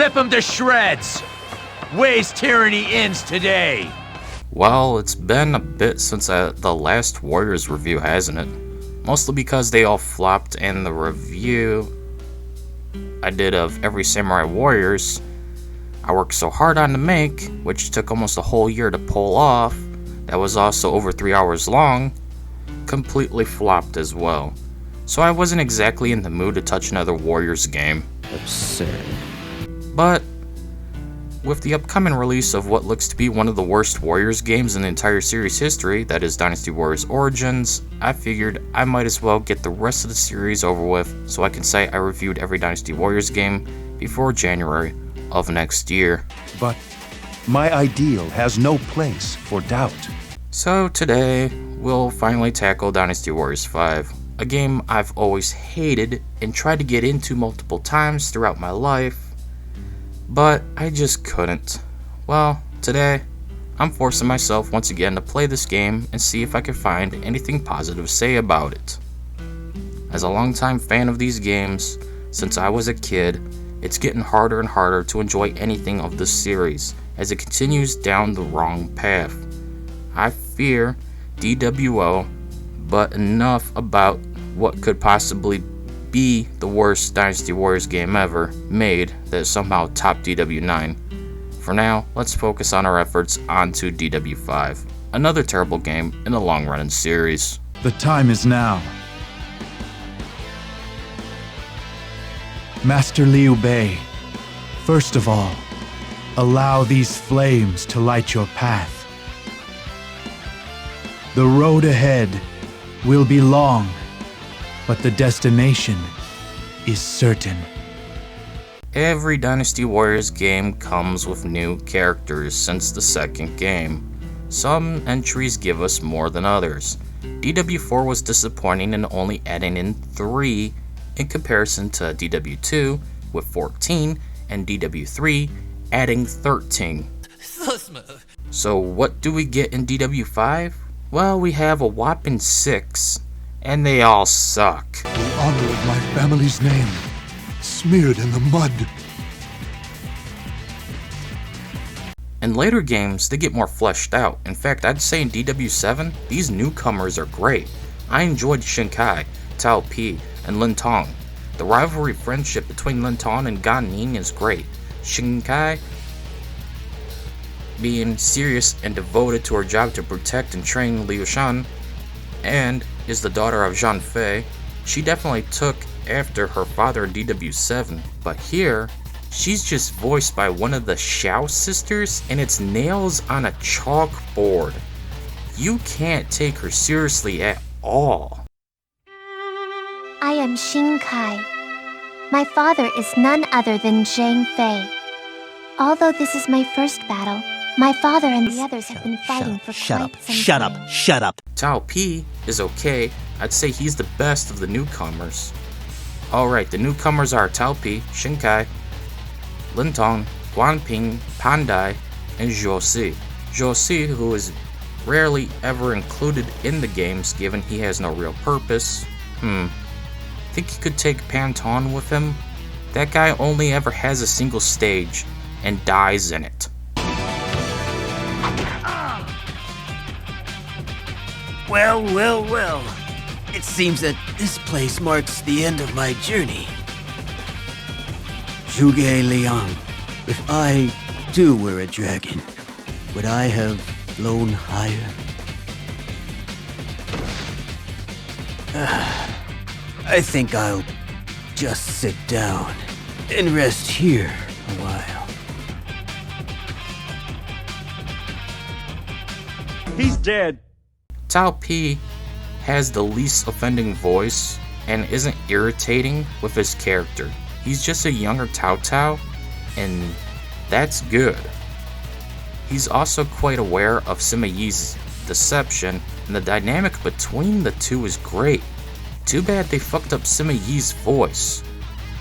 Rip them to shreds! Wei's tyranny ends today! Well, it's been a bit since the last Warriors review, hasn't it? Mostly because they all flopped, and the review I did of every Samurai Warriors I worked so hard on to make, which took almost a whole year to pull off, that was also over 3 hours long, completely flopped as well. So I wasn't exactly in the mood to touch another Warriors game. Absurd. But with the upcoming release of what looks to be one of the worst Warriors games in the entire series history, that is Dynasty Warriors Origins, I figured I might as well get the rest of the series over with so I can say I reviewed every Dynasty Warriors game before January of next year. But my ideal has no place for doubt. So today, we'll finally tackle Dynasty Warriors 5, a game I've always hated and tried to get into multiple times throughout my life, but I just couldn't. Well, today, I'm forcing myself once again to play this game and see if I can find anything positive to say about it. As a longtime fan of these games, since I was a kid, it's getting harder and harder to enjoy anything of this series as it continues down the wrong path. I fear DWO, but enough about what could possibly be the worst Dynasty Warriors game ever made that is somehow top DW9. For now, let's focus on our efforts onto DW5, another terrible game in the long-running series. The time is now. Master Liu Bei, first of all, allow these flames to light your path. The road ahead will be long, but the destination is certain. Every Dynasty Warriors game comes with new characters since the second game. Some entries give us more than others. DW4 was disappointing in only adding in 3 in comparison to DW2 with 14 and DW3 adding 13. So what do we get in DW5? Well, we have a whopping 6, and they all suck. The honor of my family's name, smeared in the mud. In later games, they get more fleshed out. In fact, I'd say in DW7, these newcomers are great. I enjoyed Shinkai, Tao Pi, and Lin Tong. The rivalry friendship between Lin Tong and Gan Ning is great. Shinkai being serious and devoted to her job to protect and train Liu Shan, and is the daughter of Zhang Fei. She definitely took after her father in DW7, but here, she's just voiced by one of the Xiao sisters, and it's nails on a chalkboard. You can't take her seriously at all. I am Shinkai. My father is none other than Zhang Fei. Although this is my first battle, my father and the others have been fighting for quite some time. Shut up. Tao Pi is okay. I'd say he's the best of the newcomers. Alright, the newcomers are Tao Pi, Shinkai, Lin Tong, Guanping, Pandai, and Zhou Si. Zhou Si, who is rarely ever included in the games given he has no real purpose. Think he could take Panton with him? That guy only ever has a single stage and dies in it. Well. It seems that this place marks the end of my journey. Zhuge Liang, if I too were a dragon, would I have flown higher? I think I'll just sit down and rest here a while. He's dead. Tao Pi has the least offending voice and isn't irritating with his character. He's just a younger Tao Tao, and that's good. He's also quite aware of Sima Yi's deception, and the dynamic between the two is great. Too bad they fucked up Sima Yi's voice.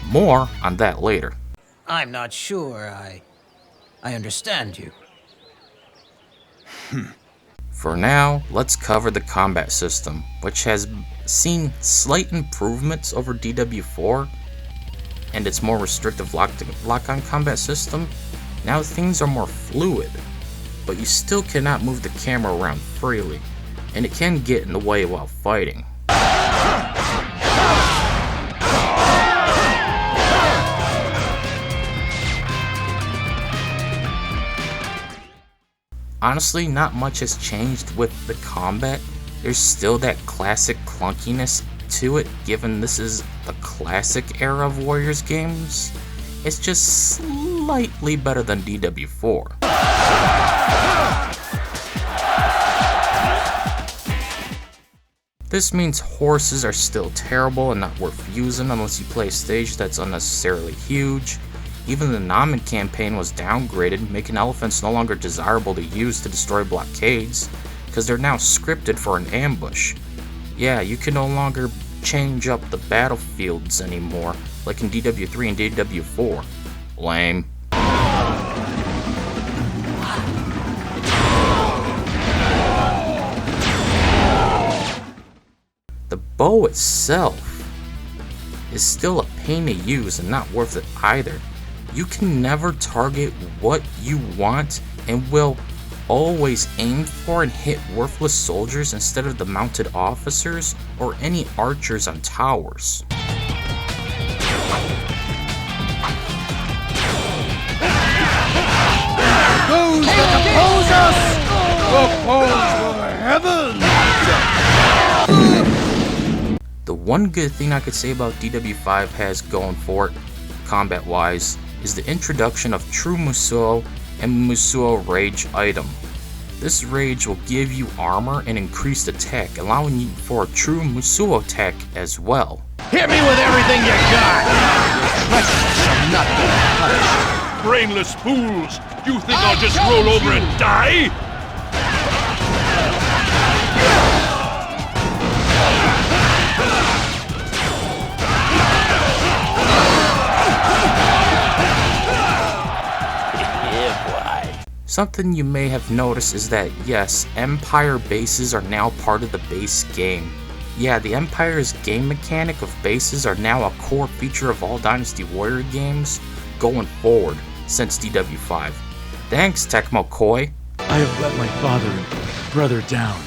More on that later. I'm not sure I understand you. For now, let's cover the combat system, which has seen slight improvements over DW4, and its more restrictive lock-on combat system, now things are more fluid, but you still cannot move the camera around freely, and it can get in the way while fighting. Honestly, not much has changed with the combat. There's still that classic clunkiness to it, given this is the classic era of Warriors games. It's just slightly better than DW4. This means horses are still terrible and not worth using unless you play a stage that's unnecessarily huge. Even the Namen campaign was downgraded, making elephants no longer desirable to use to destroy blockades, because they're now scripted for an ambush. Yeah, you can no longer change up the battlefields anymore, like in DW3 and DW4. Lame. The bow itself is still a pain to use and not worth it either. You can never target what you want and will always aim for and hit worthless soldiers instead of the mounted officers or any archers on towers. Those that oppose us, oppose for heaven! The one good thing I could say about DW5 has going for it, combat-wise, is the introduction of True Musou and Musou Rage item. This rage will give you armor and increased attack, allowing you for a true Musou attack as well. Hit me with everything you got! Not punished. Brainless fools! You think I'll just roll over and die? Something you may have noticed is that, yes, Empire bases are now part of the base game. Yeah, the Empire's game mechanic of bases are now a core feature of all Dynasty Warrior games going forward since DW5. Thanks, Tecmo Koei. I have let my father and brother down.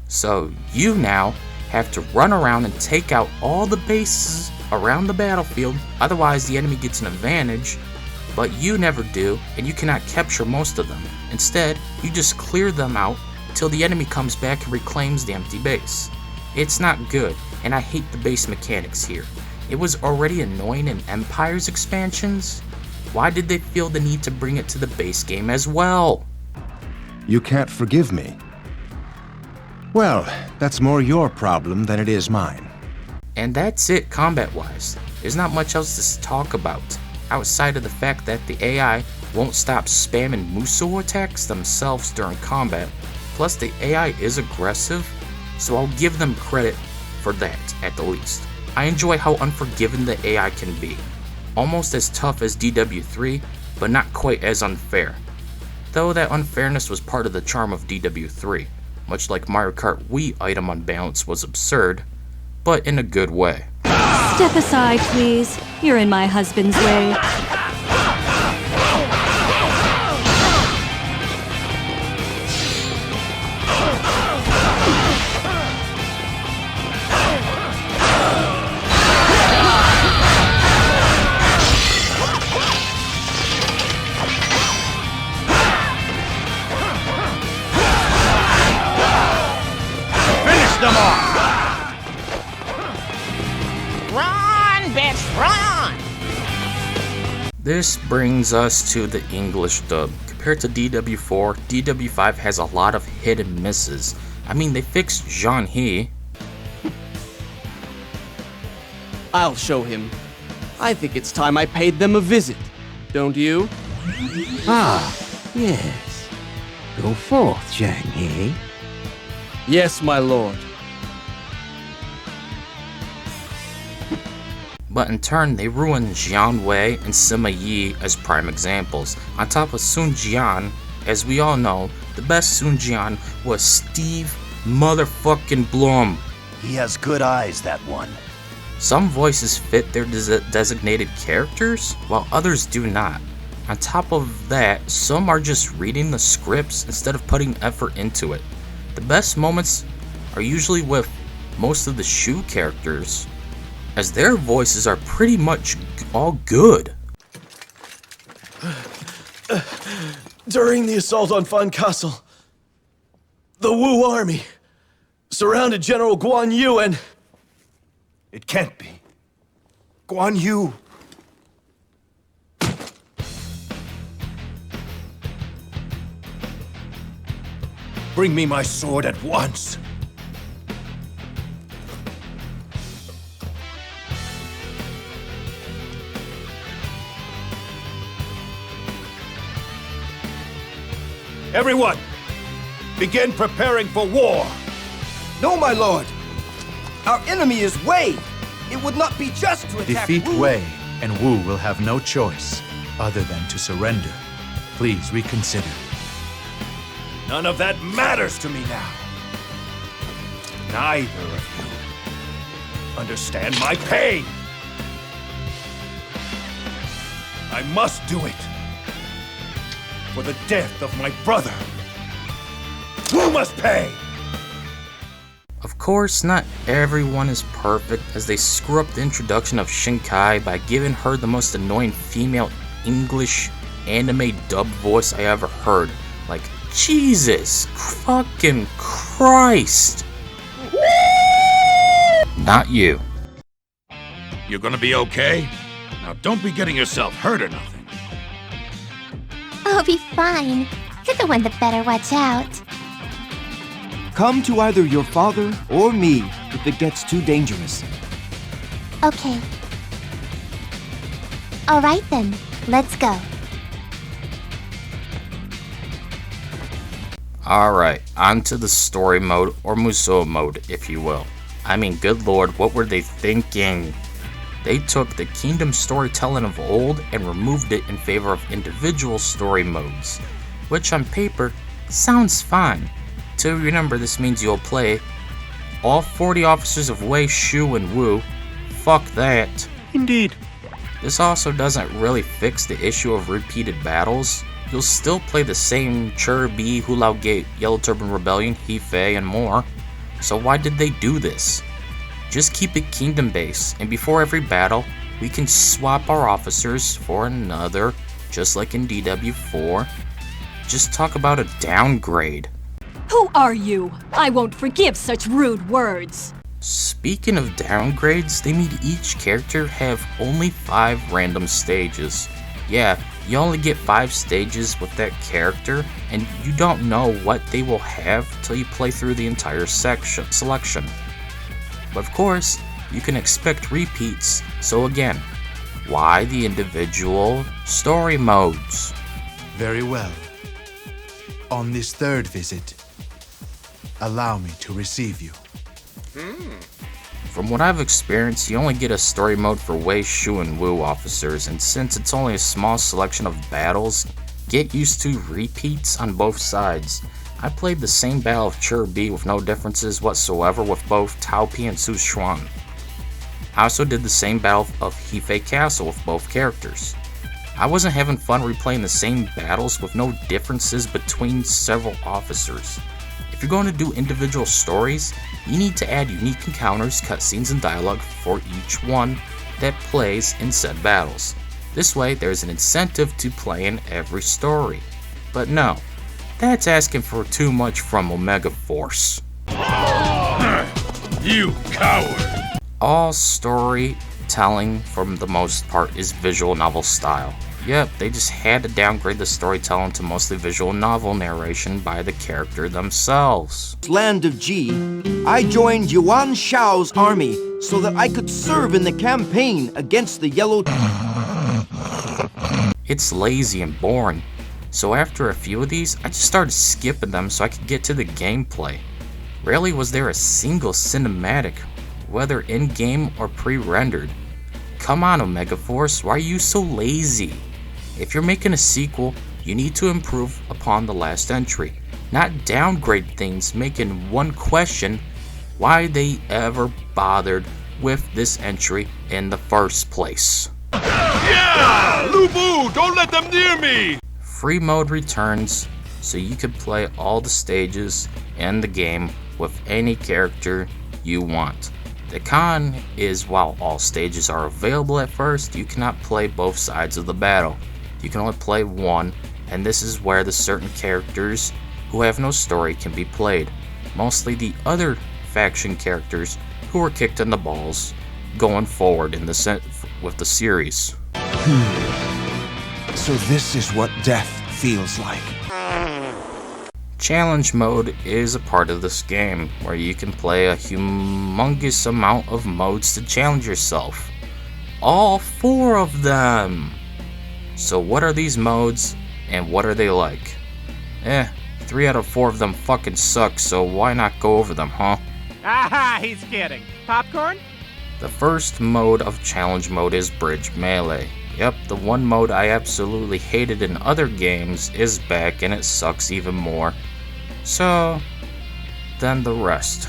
So you now have to run around and take out all the bases around the battlefield, otherwise the enemy gets an advantage. But you never do, and you cannot capture most of them. Instead, you just clear them out till the enemy comes back and reclaims the empty base. It's not good, and I hate the base mechanics here. It was already annoying in Empire's expansions. Why did they feel the need to bring it to the base game as well? You can't forgive me. Well, that's more your problem than it is mine. And that's it combat-wise. There's not much else to talk about, outside of the fact that the AI won't stop spamming Musou attacks themselves during combat. Plus the AI is aggressive, so I'll give them credit for that at the least. I enjoy how unforgiving the AI can be. Almost as tough as DW3, but not quite as unfair. Though that unfairness was part of the charm of DW3, much like Mario Kart Wii item unbalance was absurd, but in a good way. Step aside, please. You're in my husband's way. Finish them off! This brings us to the English dub. Compared to DW4, DW5 has a lot of hit and misses. I mean, they fixed Zhang He. I'll show him. I think it's time I paid them a visit. Don't you? Ah, yes. Go forth, Zhang He. Yes, my lord. But in turn, they ruined Jian Wei and Sima Yi as prime examples. On top of Sun Jian, as we all know, the best Sun Jian was Steve motherfucking Blum. He has good eyes, that one. Some voices fit their designated characters, while others do not. On top of that, some are just reading the scripts instead of putting effort into it. The best moments are usually with most of the Shu characters, as their voices are pretty much all good. During the assault on Fan Castle, the Wu army surrounded General Guan Yu and... It can't be. Guan Yu. Bring me my sword at once. Everyone, begin preparing for war. No, my lord. Our enemy is Wei. It would not be just to attack Defeat Wu. Wei, and Wu will have no choice other than to surrender. Please reconsider. None of that matters to me now. Neither of you understand my pain. I must do it. For the death of my brother. Who must pay? Of course, not everyone is perfect, as they screw up the introduction of Shinkai by giving her the most annoying female English anime dub voice I ever heard. Like, Jesus fucking Christ! Not you. You're gonna be okay? Now don't be getting yourself hurt or nothing. I'll be fine. You're the one that better watch out. Come to either your father or me if it gets too dangerous. Okay. Alright then, let's go. Alright, on to the story mode, or Musou mode, if you will. I mean, good lord, what were they thinking? They took the kingdom storytelling of old and removed it in favor of individual story modes, which on paper sounds fine. To remember, this means you'll play all 40 officers of Wei, Shu, and Wu. Fuck that. Indeed. This also doesn't really fix the issue of repeated battles. You'll still play the same Chur B, Hulao Gate, Yellow Turban Rebellion, Hefei, and more. So why did they do this? Just keep it kingdom based, and before every battle, we can swap our officers for another, just like in DW4. Just talk about a downgrade. Who are you? I won't forgive such rude words. Speaking of downgrades, they made each character have only 5 random stages. Yeah, you only get 5 stages with that character, and you don't know what they will have till you play through the entire selection. But of course, you can expect repeats, so again, why the individual story modes? Very well. On this third visit, allow me to receive you. From what I've experienced, you only get a story mode for Wei, Shu, and Wu officers, and since it's only a small selection of battles, get used to repeats on both sides. I played the same battle of Chur B with no differences whatsoever with both Tao Pi and Su Xuan. I also did the same battle of Hefei Castle with both characters. I wasn't having fun replaying the same battles with no differences between several officers. If you're going to do individual stories, you need to add unique encounters, cutscenes, and dialogue for each one that plays in said battles. This way, there's an incentive to play in every story. But no, that's asking for too much from Omega Force. You coward! All storytelling, for the most part, is visual novel style. Yep, they just had to downgrade the storytelling to mostly visual novel narration by the character themselves. Land of Ji, I joined Yuan Shao's army so that I could serve in the campaign against the Yellow... It's lazy and boring, so after a few of these, I just started skipping them so I could get to the gameplay. Rarely was there a single cinematic, whether in-game or pre-rendered. Come on, Omega Force, why are you so lazy? If you're making a sequel, you need to improve upon the last entry, not downgrade things, making one question why they ever bothered with this entry in the first place. Yeah! Lubu, don't let them near me! Free mode returns, so you can play all the stages in the game with any character you want. The con is while all stages are available at first, you cannot play both sides of the battle. You can only play one, and this is where the certain characters who have no story can be played. Mostly the other faction characters who were kicked in the balls going forward in with the series. So this is what death feels like. Challenge mode is a part of this game where you can play a humongous amount of modes to challenge yourself. All 4 of them! So what are these modes and what are they like? 3 out of 4 of them fucking suck, so why not go over them, huh? Aha, he's kidding. Popcorn? The first mode of challenge mode is Bridge Melee. Yep, the one mode I absolutely hated in other games is back and it sucks even more. So, then the rest.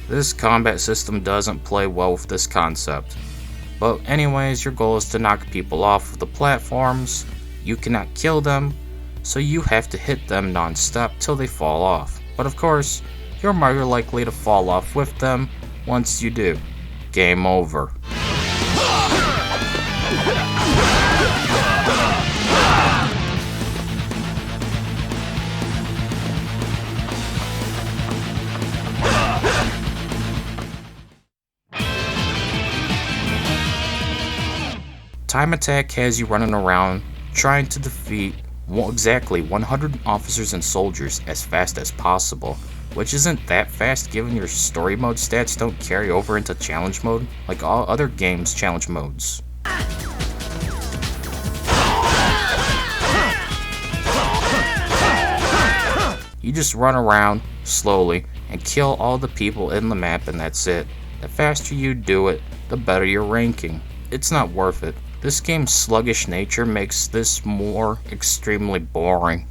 This combat system doesn't play well with this concept. But anyways, your goal is to knock people off of the platforms. You cannot kill them, so you have to hit them non-stop till they fall off. But of course, you're more likely to fall off with them once you do. Game over. Time Attack has you running around trying to defeat exactly 100 officers and soldiers as fast as possible, which isn't that fast given your story mode stats don't carry over into challenge mode like all other games' challenge modes. You just run around slowly and kill all the people in the map and that's it. The faster you do it, the better your ranking. It's not worth it. This game's sluggish nature makes this more extremely boring.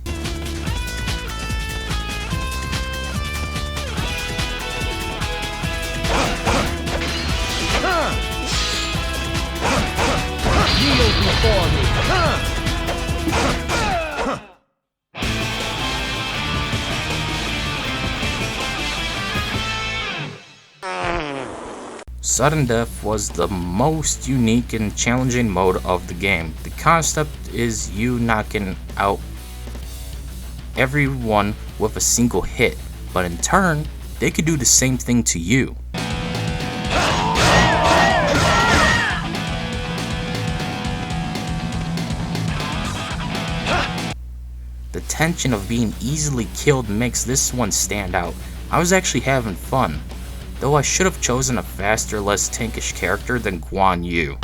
Sudden Death was the most unique and challenging mode of the game. The concept is you knocking out everyone with a single hit, but in turn, they could do the same thing to you. The tension of being easily killed makes this one stand out. I was actually having fun, though I should have chosen a faster, less tankish character than Guan Yu.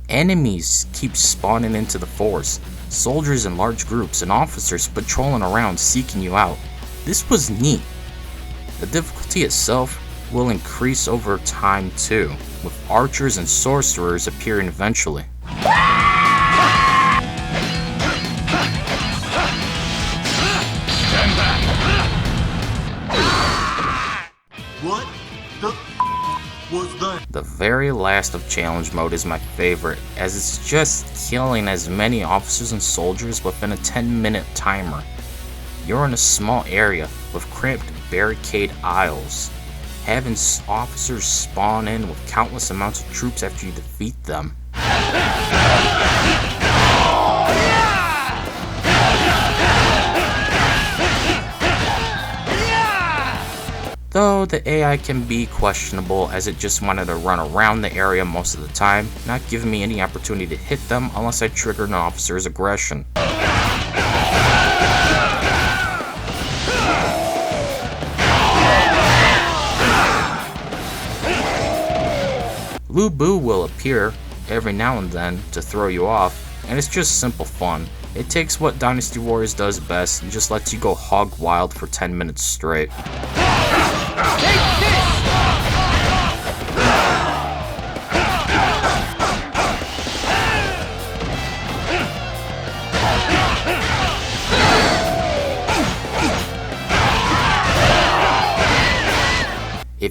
Enemies keep spawning into the force, soldiers in large groups and officers patrolling around seeking you out. This was neat. The difficulty itself will increase over time too, with archers and sorcerers appearing eventually. What the was that? The very last of challenge mode is my favorite, as it's just killing as many officers and soldiers within a 10-minute timer. You're in a small area with cramped barricade aisles, having officers spawn in with countless amounts of troops after you defeat them. Though the AI can be questionable as it just wanted to run around the area most of the time, not giving me any opportunity to hit them unless I triggered an officer's aggression. Lu Bu will appear every now and then to throw you off, and it's just simple fun. It takes what Dynasty Warriors does best and just lets you go hog wild for 10 minutes straight.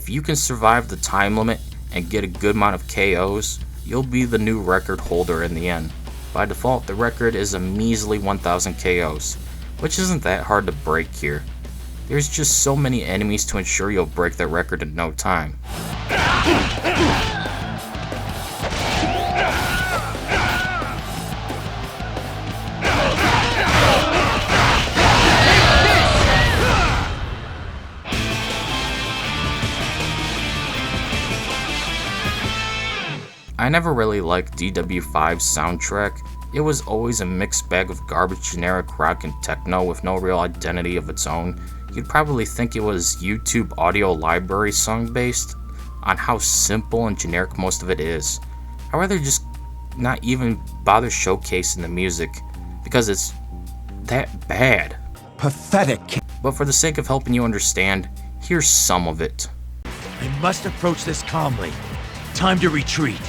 If you can survive the time limit and get a good amount of KOs, you'll be the new record holder in the end. By default, the record is a measly 1000 KOs, which isn't that hard to break here. There's just so many enemies to ensure you'll break that record in no time. I never really liked DW5's soundtrack. It was always a mixed bag of garbage generic rock and techno with no real identity of its own. You'd probably think it was YouTube audio library song based on how simple and generic most of it is. I'd rather just not even bother showcasing the music because it's that bad. Pathetic. But for the sake of helping you understand, here's some of it. I must approach this calmly. Time to retreat.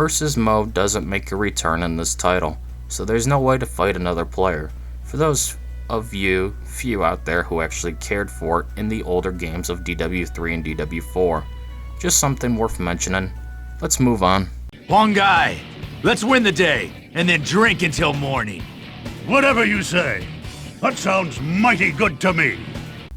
Versus mode doesn't make a return in this title, so there's no way to fight another player. For those of you, few out there who actually cared for it in the older games of DW3 and DW4. Just something worth mentioning. Let's move on. Huang Gai, let's win the day, and then drink until morning. Whatever you say. That sounds mighty good to me.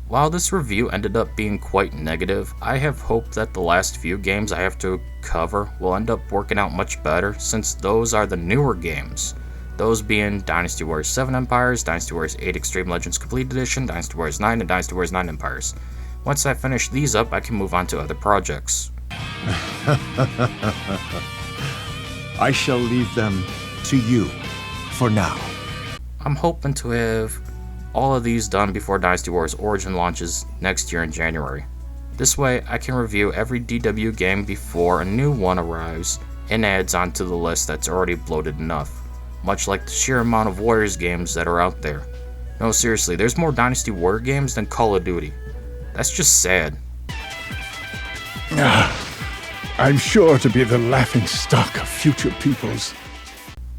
While this review ended up being quite negative, I have hope that the last few games I have to cover will end up working out much better, since those are the newer games. Those being Dynasty Warriors 7 Empires, Dynasty Warriors 8 Extreme Legends Complete Edition, Dynasty Warriors 9, and Dynasty Warriors 9 Empires. Once I finish these up, I can move on to other projects. I shall leave them to you for now. I'm hoping to have all of these done before Dynasty Warriors Origin launches next year in January. This way, I can review every DW game before a new one arrives and adds onto the list that's already bloated enough, much like the sheer amount of Warriors games that are out there. No, seriously, there's more Dynasty Warrior games than Call of Duty. That's just sad. I'm sure to be the laughing stock of future peoples.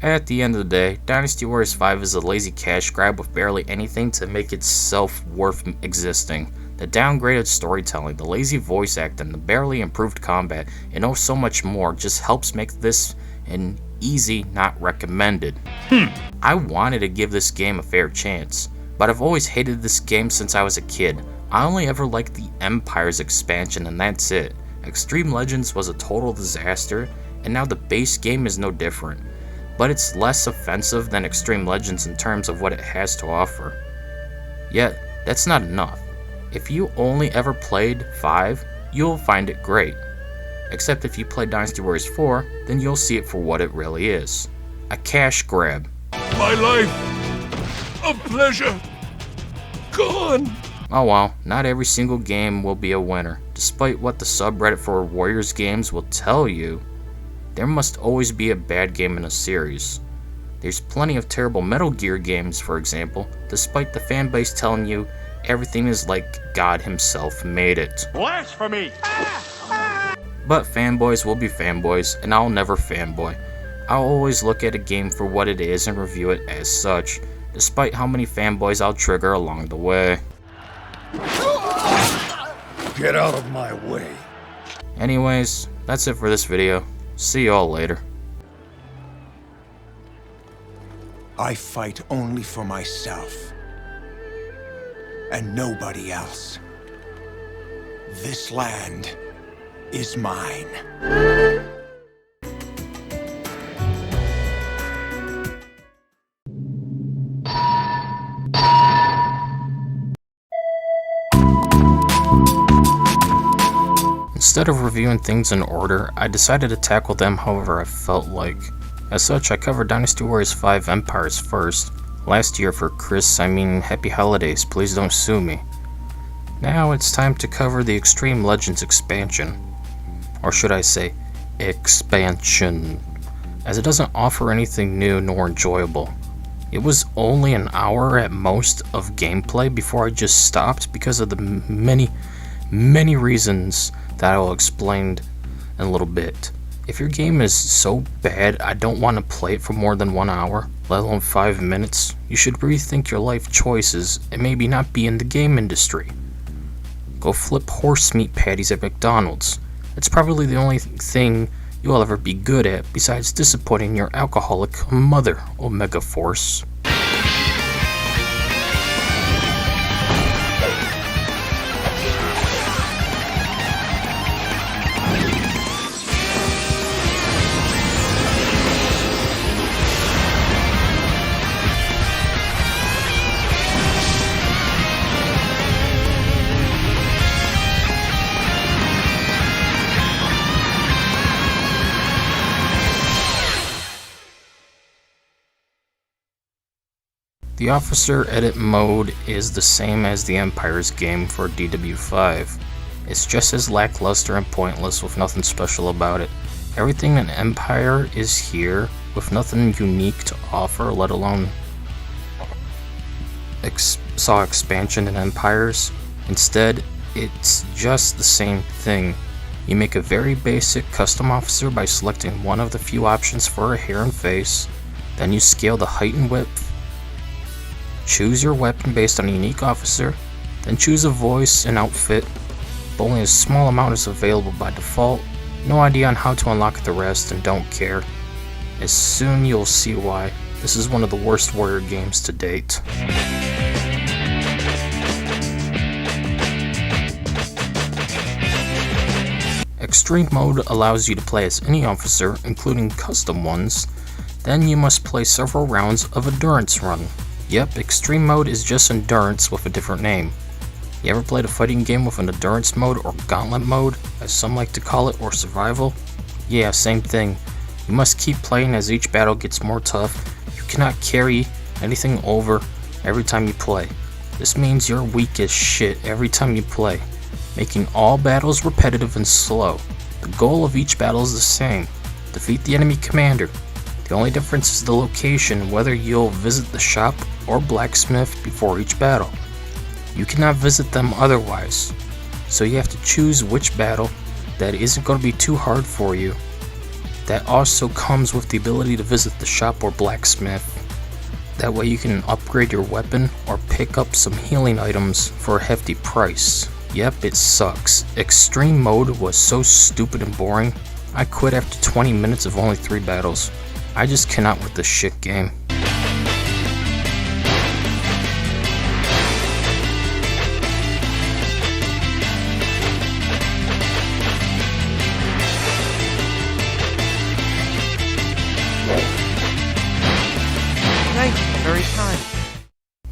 At the end of the day, Dynasty Warriors 5 is a lazy cash grab with barely anything to make itself worth existing. The downgraded storytelling, the lazy voice acting, the barely improved combat, and oh so much more just helps make this an easy not recommended. I wanted to give this game a fair chance, but I've always hated this game since I was a kid. I only ever liked the Empires expansion and that's it. Extreme Legends was a total disaster, and now the base game is no different. But it's less offensive than Extreme Legends in terms of what it has to offer. Yet, that's not enough. If you only ever played 5, you'll find it great. Except if you play Dynasty Warriors 4, then you'll see it for what it really is. A cash grab. My life of pleasure gone. Oh well, not every single game will be a winner. Despite what the subreddit for Warriors games will tell you, there must always be a bad game in a series. There's plenty of terrible Metal Gear games, for example, despite the fanbase telling you everything is like God himself made it. Blasphemy! But fanboys will be fanboys, and I'll never fanboy. I'll always look at a game for what it is and review it as such, despite how many fanboys I'll trigger along the way. Get out of my way. Anyways, that's it for this video. See y'all later. I fight only for myself and nobody else. This land is mine. Instead of reviewing things in order, I decided to tackle them however I felt like. As such, I covered Dynasty Warriors 5 Empires first. Last year for Chris, I mean happy holidays, please don't sue me. Now it's time to cover the Xtreme Legends expansion. Or should I say, expansion, as it doesn't offer anything new nor enjoyable. It was only an hour at most of gameplay before I just stopped because of the many reasons that I will explain in a little bit. If your game is so bad I don't want to play it for more than 1 hour, let alone 5 minutes, you should rethink your life choices and maybe not be in the game industry. Go flip horse meat patties at McDonald's. It's probably the only thing you'll ever be good at besides disappointing your alcoholic mother, Omega Force. The Officer Edit mode is the same as the Empire's game for DW5. It's just as lackluster and pointless with nothing special about it. Everything in Empire is here with nothing unique to offer, let alone saw expansion in Empires. Instead, it's just the same thing. You make a very basic custom officer by selecting one of the few options for a hair and face, then you scale the height and width. Choose your weapon based on a unique officer, then choose a voice and outfit, but only a small amount is available by default. No idea on how to unlock the rest and don't care. As soon you'll see why. This is one of the worst warrior games to date. Extreme mode allows you to play as any officer, including custom ones. Then you must play several rounds of endurance run. Yep, Extreme mode is just endurance with a different name. You ever played a fighting game with an endurance mode or gauntlet mode, as some like to call it, or survival? Yeah, same thing. You must keep playing as each battle gets more tough. You cannot carry anything over every time you play. This means you're weak as shit every time you play, making all battles repetitive and slow. The goal of each battle is the same: defeat the enemy commander. The only difference is the location, whether you'll visit the shop or blacksmith before each battle. You cannot visit them otherwise, so you have to choose which battle that isn't going to be too hard for you. That also comes with the ability to visit the shop or blacksmith. That way you can upgrade your weapon or pick up some healing items for a hefty price. Yep, it sucks. Extreme mode was so stupid and boring, I quit after 20 minutes of only 3 battles. I just cannot with this shit game. Thank you, very kind.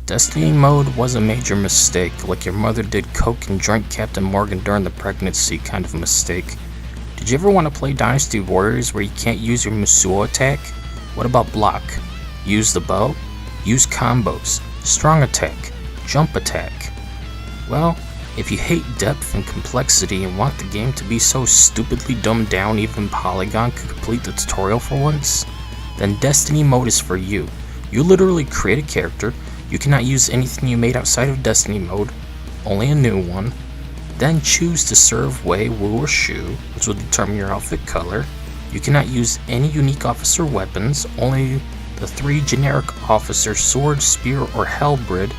Destiny mode was a major mistake, like your mother did coke and drank Captain Morgan during the pregnancy kind of mistake. Did you ever want to play Dynasty Warriors where you can't use your Musou attack? What about block? Use the bow? Use combos, strong attack, jump attack. Well, if you hate depth and complexity and want the game to be so stupidly dumbed down even Polygon could complete the tutorial for once, then Destiny mode is for you. You literally create a character, you cannot use anything you made outside of Destiny mode, only a new one. Then choose to serve Wei, Wu, or Shu, which will determine your outfit color. You cannot use any unique officer weapons, only the 3 generic officer sword, spear, or halberd.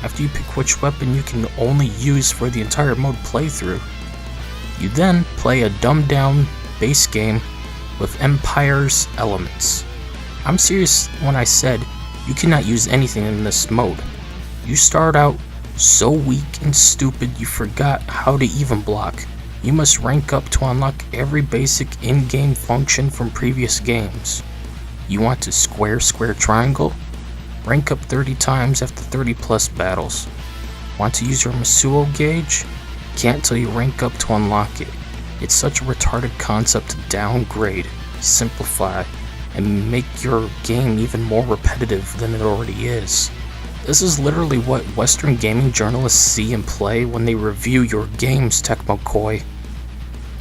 After you pick which weapon you can only use for the entire mode playthrough. You then play a dumbed down base game with Empire's elements. I'm serious when I said you cannot use anything in this mode. You start out So weak and stupid you forgot how to even block. You must rank up to unlock every basic in-game function from previous games. You want to square, triangle? Rank up 30 times after 30 plus battles. Want to use your Musou gauge? Can't till you rank up to unlock it. It's such a retarded concept to downgrade, simplify, and make your game even more repetitive than it already is. This is literally what Western gaming journalists see and play when they review your games, Tecmo Koei.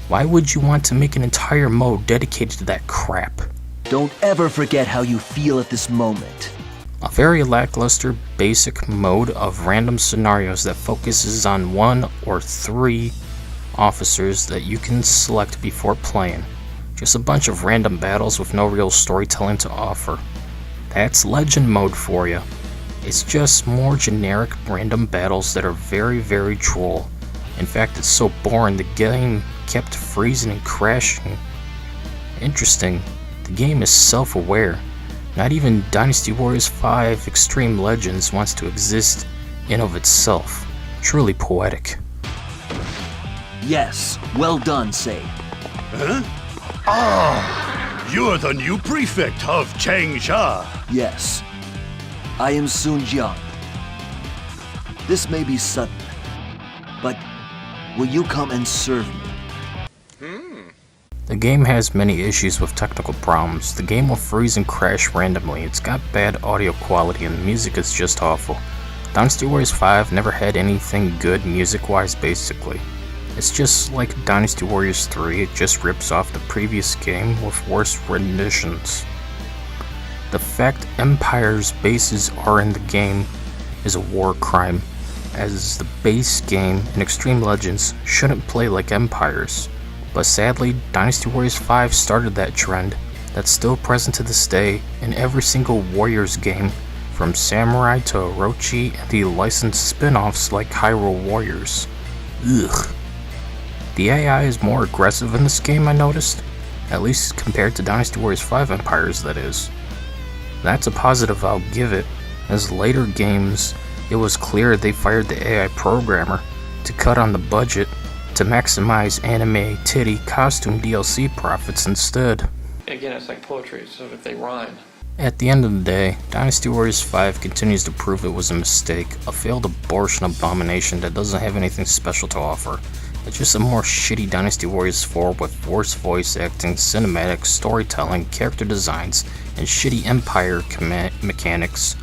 Why would you want to make an entire mode dedicated to that crap? Don't ever forget how you feel at this moment. A very lackluster basic mode of random scenarios that focuses on 1 or 3 officers that you can select before playing. Just a bunch of random battles with no real storytelling to offer. That's legend mode for you. It's just more generic random battles that are very droll. In fact, it's so boring the game kept freezing and crashing. Interesting, the game is self-aware. Not even Dynasty Warriors 5 Xtreme Legends wants to exist in of itself. Truly poetic. Yes, well done, Sei. Huh? Ah, you're the new prefect of Changsha. Yes. I am Sun Jiang. This may be sudden, but will you come and serve me? The game has many issues with technical problems. The game will freeze and crash randomly. It's got bad audio quality and the music is just awful. Dynasty Warriors 5 never had anything good music-wise basically. It's just like Dynasty Warriors 3, it just rips off the previous game with worse renditions. The fact Empire's bases are in the game is a war crime, as the base game in Xtreme Legends shouldn't play like Empires. But sadly, Dynasty Warriors 5 started that trend that's still present to this day in every single Warriors game, from Samurai to Orochi and the licensed spin-offs like Hyrule Warriors. Ugh. The AI is more aggressive in this game, I noticed, at least compared to Dynasty Warriors 5 Empires, that is. That's a positive I'll give it, as later games it was clear they fired the AI programmer to cut on the budget to maximize anime titty costume DLC profits instead. Again, it's like poetry, so if they rhyme. At the end of the day, Dynasty Warriors 5 continues to prove it was a mistake, a failed abortion abomination that doesn't have anything special to offer. It's just a more shitty Dynasty Warriors 4 with worse voice acting, cinematics, storytelling, character designs, and shitty Empire mechanics,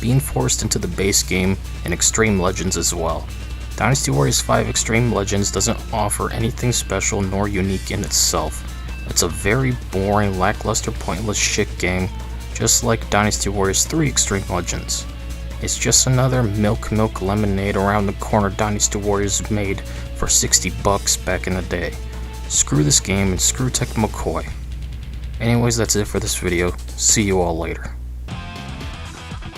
being forced into the base game and Xtreme Legends as well. Dynasty Warriors 5 Xtreme Legends doesn't offer anything special nor unique in itself. It's a very boring, lackluster, pointless shit game, just like Dynasty Warriors 3 Xtreme Legends. It's just another milk lemonade around the corner Dynasty Warriors made for $60 back in the day. Screw this game and screw Tecmo Koei. Anyways, that's it for this video. See you all later.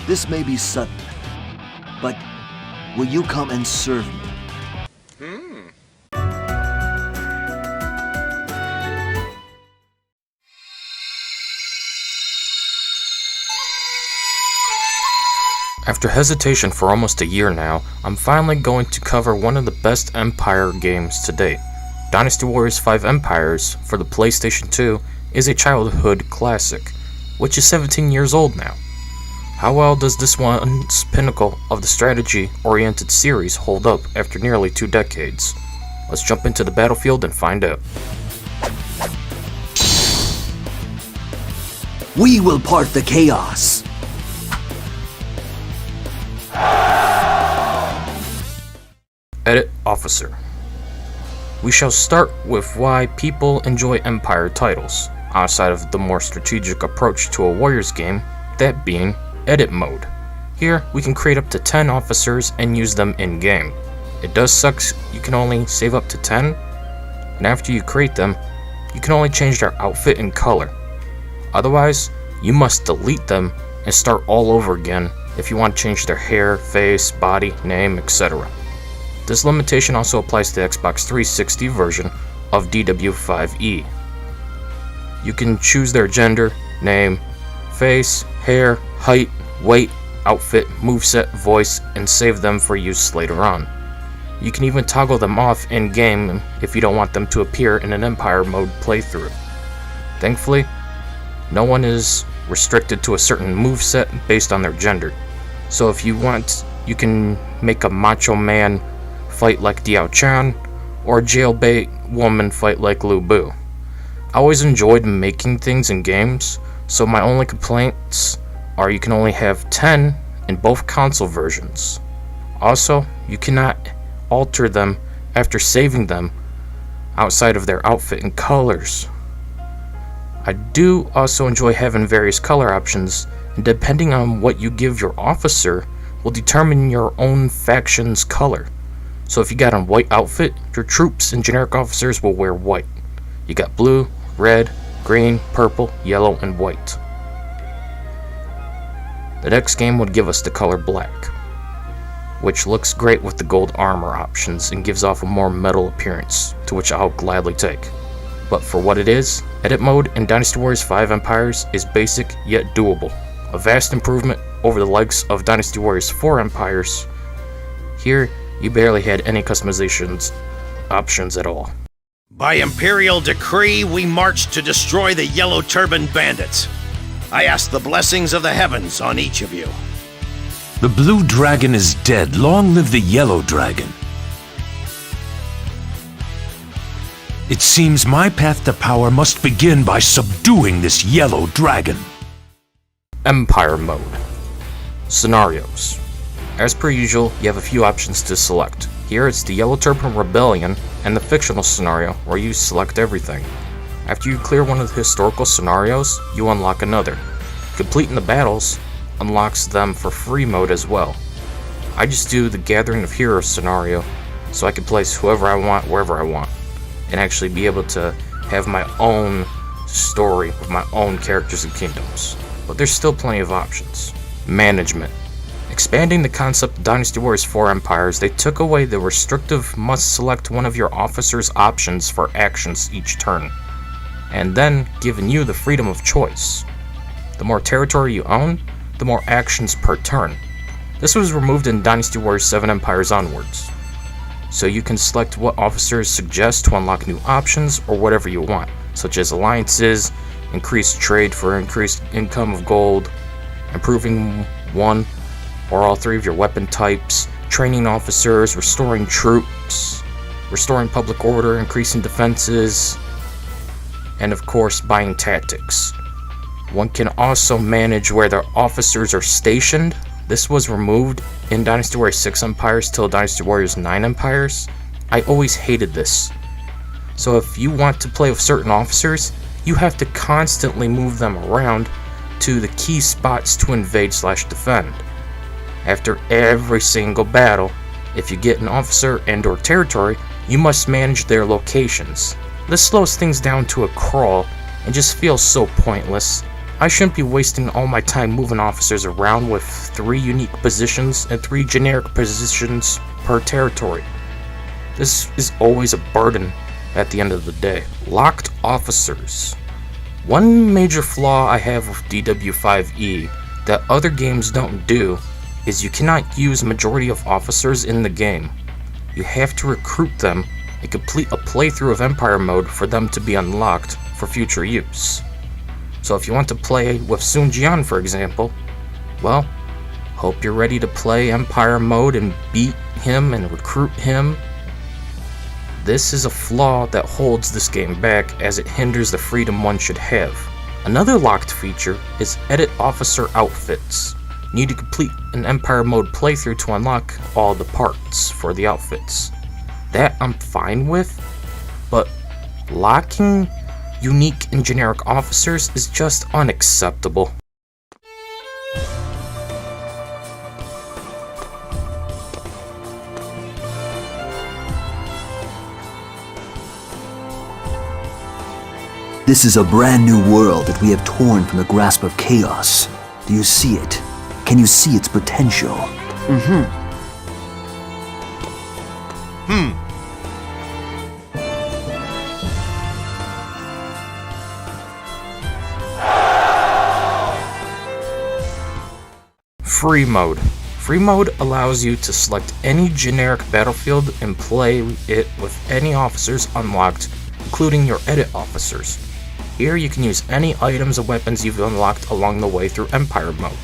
This may be sudden, but will you come and serve me? After hesitation for almost a year now, I'm finally going to cover one of the best Empire games to date. Dynasty Warriors 5 Empires for the PlayStation 2 is a childhood classic, which is 17 years old now. How well does this once pinnacle of the strategy-oriented series hold up after nearly 2 decades? Let's jump into the battlefield and find out. We will part the chaos. Edit Officer. We shall start with why people enjoy Empire titles, outside of the more strategic approach to a Warriors game, that being Edit Mode. Here, we can create up to 10 officers and use them in-game. It does suck you can only save up to 10, and after you create them, you can only change their outfit and color. Otherwise, you must delete them and start all over again if you want to change their hair, face, body, name, etc. This limitation also applies to the Xbox 360 version of DW5E. You can choose their gender, name, face, hair, height, weight, outfit, moveset, voice, and save them for use later on. You can even toggle them off in-game if you don't want them to appear in an Empire mode playthrough. Thankfully, no one is restricted to a certain moveset based on their gender. So if you want, you can make a macho man fight like Diao Chan, or a jailbait woman fight like Lu Bu. I always enjoyed making things in games, so my only complaints are you can only have 10 in both console versions. Also, you cannot alter them after saving them outside of their outfit and colors. I do also enjoy having various color options, and depending on what you give your officer will determine your own faction's color. So if you got a white outfit, your troops and generic officers will wear white. You got blue, red, green, purple, yellow, and white. The next game would give us the color black, which looks great with the gold armor options and gives off a more metal appearance, to which I'll gladly take. But for what it is, Edit Mode in Dynasty Warriors 5 Empires is basic yet doable. A vast improvement over the likes of Dynasty Warriors 4 Empires. Here, you barely had any customizations options at all. By Imperial decree, we march to destroy the Yellow Turban Bandits. I ask the blessings of the heavens on each of you. The Blue Dragon is dead. Long live the Yellow Dragon. It seems my path to power must begin by subduing this Yellow Dragon. Empire Mode. Scenarios. As per usual, you have a few options to select. Here it's the Yellow Turban Rebellion and the fictional scenario, where you select everything. After you clear one of the historical scenarios, you unlock another. Completing the battles unlocks them for free mode as well. I just do the Gathering of Heroes scenario, so I can place whoever I want wherever I want, and actually be able to have my own story with my own characters and kingdoms. But there's still plenty of options. Management. Expanding the concept of Dynasty Warriors 4 Empires, they took away the restrictive must select one of your officers' options for actions each turn, and then giving you the freedom of choice. The more territory you own, the more actions per turn. This was removed in Dynasty Warriors 7 Empires onwards, so you can select what officers suggest to unlock new options or whatever you want, such as alliances, increased trade for increased income of gold, improving one or all three of your weapon types, training officers, restoring troops, restoring public order, increasing defenses, and of course buying tactics. One can also manage where their officers are stationed. This was removed in Dynasty Warriors 6 Empires till Dynasty Warriors 9 Empires. I always hated this. So if you want to play with certain officers, you have to constantly move them around to the key spots to invade/defend. After every single battle, if you get an officer and/or territory, you must manage their locations. This slows things down to a crawl and just feels so pointless. I shouldn't be wasting all my time moving officers around with 3 unique positions and 3 generic positions per territory. This is always a burden at the end of the day. Locked officers. One major flaw I have with DW5E that other games don't do is you cannot use majority of officers in the game. You have to recruit them and complete a playthrough of Empire Mode for them to be unlocked for future use. So if you want to play with Sun Jian, for example, well, hope you're ready to play Empire Mode and beat him and recruit him. This is a flaw that holds this game back, as it hinders the freedom one should have. Another locked feature is edit officer outfits. You need to complete an Empire Mode playthrough to unlock all the parts for the outfits. That I'm fine with, but locking unique and generic officers is just unacceptable. This is a brand new world that we have torn from the grasp of chaos. Do you see it? Can you see its potential? Free mode. Free mode allows you to select any generic battlefield and play it with any officers unlocked, including your edit officers. Here you can use any items and weapons you've unlocked along the way through Empire mode,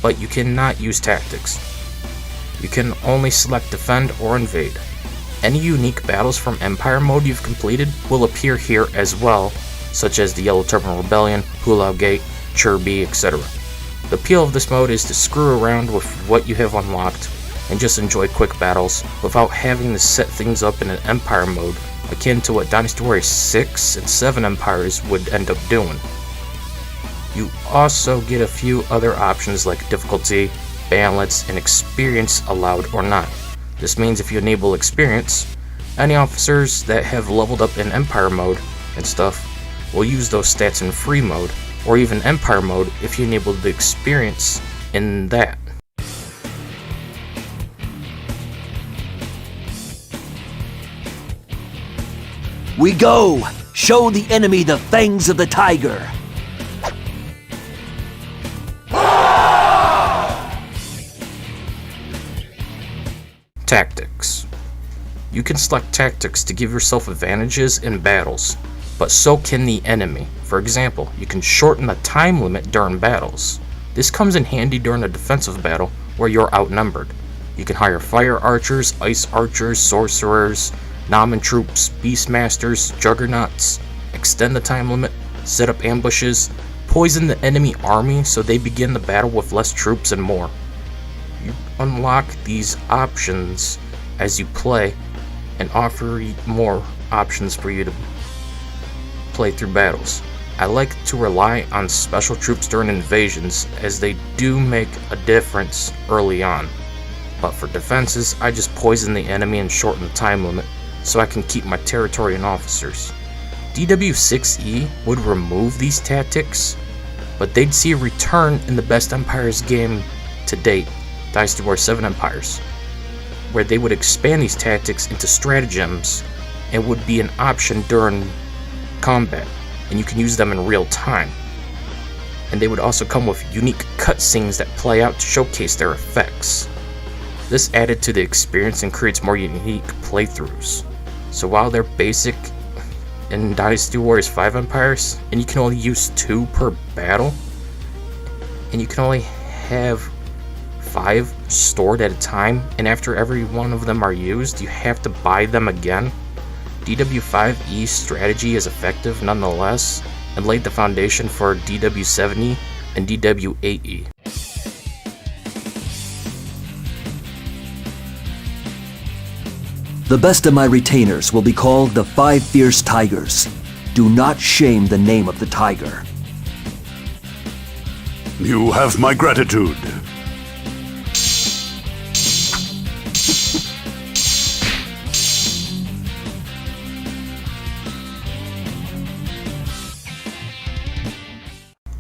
but you cannot use tactics. You can only select defend or invade. Any unique battles from Empire mode you've completed will appear here as well, such as the Yellow Turban Rebellion, Hulao Gate, Chirby, etc. The appeal of this mode is to screw around with what you have unlocked and just enjoy quick battles without having to set things up in an Empire mode akin to what Dynasty Warriors 6 and 7 Empires would end up doing. You also get a few other options like difficulty, balance, and experience allowed or not. This means if you enable experience, any officers that have leveled up in Empire mode and stuff will use those stats in free mode, or even Empire mode if you enable the experience in that. We go! Show the enemy the fangs of the tiger! Tactics. You can select tactics to give yourself advantages in battles, but so can the enemy. For example, you can shorten the time limit during battles. This comes in handy during a defensive battle where you're outnumbered. You can hire fire archers, ice archers, sorcerers, Namen troops, beastmasters, juggernauts, extend the time limit, set up ambushes, poison the enemy army so they begin the battle with less troops, and more. You unlock these options as you play and offer more options for you to play through battles. I like to rely on special troops during invasions as they do make a difference early on. But for defenses, I just poison the enemy and shorten the time limit so I can keep my territory and officers. DW6E would remove these tactics, but they'd see a return in the best Empires game to date, Dynasty Warriors 7 Empires, where they would expand these tactics into stratagems and would be an option during combat, and you can use them in real time. And they would also come with unique cutscenes that play out to showcase their effects. This added to the experience and creates more unique playthroughs. So while they're basic in Dynasty Warriors 5 Empires, and you can only use 2 per battle, and you can only have 5 stored at a time, and after every one of them are used, you have to buy them again, DW5E's strategy is effective nonetheless, and laid the foundation for DW7E and DW8E. The best of my retainers will be called the 5 Fierce Tigers. Do not shame the name of the tiger. You have my gratitude.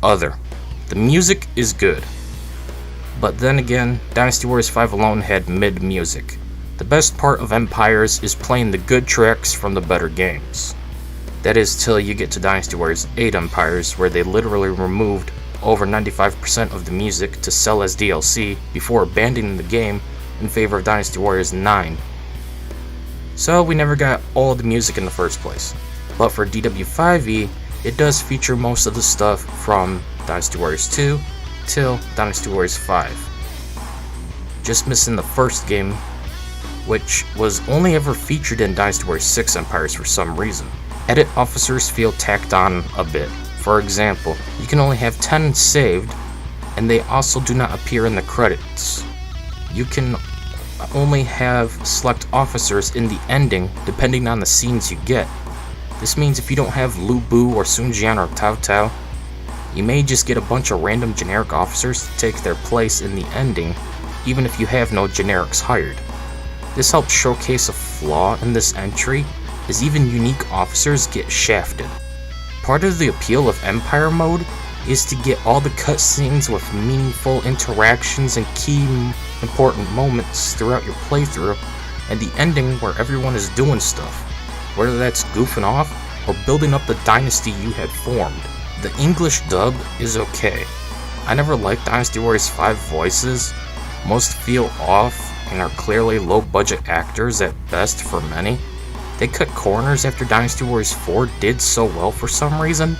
Other. The music is good. But then again, Dynasty Warriors 5 alone had mid music. The best part of Empires is playing the good tracks from the better games. That is till you get to Dynasty Warriors 8 Empires, where they literally removed over 95% of the music to sell as DLC before abandoning the game in favor of Dynasty Warriors 9. So we never got all the music in the first place. But for DW5E, it does feature most of the stuff from Dynasty Warriors 2 till Dynasty Warriors 5. Just missing the first game, which was only ever featured in Dynasty Warriors 6 Empires for some reason. Edit officers feel tacked on a bit. For example, you can only have 10 saved, and they also do not appear in the credits. You can only have select officers in the ending depending on the scenes you get. This means if you don't have Lu Bu or Sun Jian or Tao Tao, you may just get a bunch of random generic officers to take their place in the ending, even if you have no generics hired. This helps showcase a flaw in this entry, as even unique officers get shafted. Part of the appeal of Empire mode is to get all the cutscenes with meaningful interactions and key important moments throughout your playthrough, and the ending where everyone is doing stuff, whether that's goofing off or building up the dynasty you had formed. The English dub is okay, I never liked Dynasty Warriors 5 voices. Most feel off and are clearly low-budget actors at best for many. They cut corners after Dynasty Warriors 4 did so well for some reason.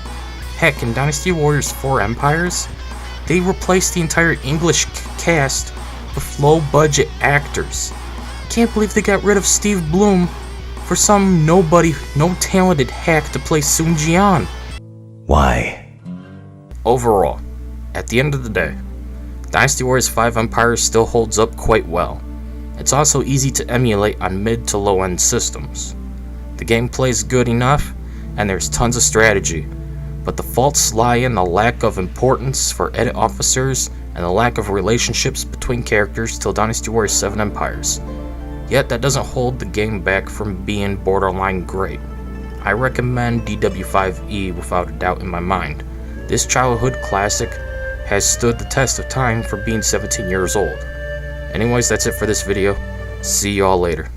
Heck, in Dynasty Warriors 4 Empires, they replaced the entire English cast with low-budget actors. Can't believe they got rid of Steve Bloom for some nobody, no talented hack to play Sun Jian. Why? Overall, at the end of the day, Dynasty Warriors 5 Empires still holds up quite well. It's also easy to emulate on mid to low end systems. The gameplay is good enough, and there's tons of strategy, but the faults lie in the lack of importance for edit officers and the lack of relationships between characters till Dynasty Warriors 7 Empires. Yet that doesn't hold the game back from being borderline great. I recommend DW5E without a doubt in my mind. This childhood classic has stood the test of time for being 17 years old. Anyways, that's it for this video. See y'all later.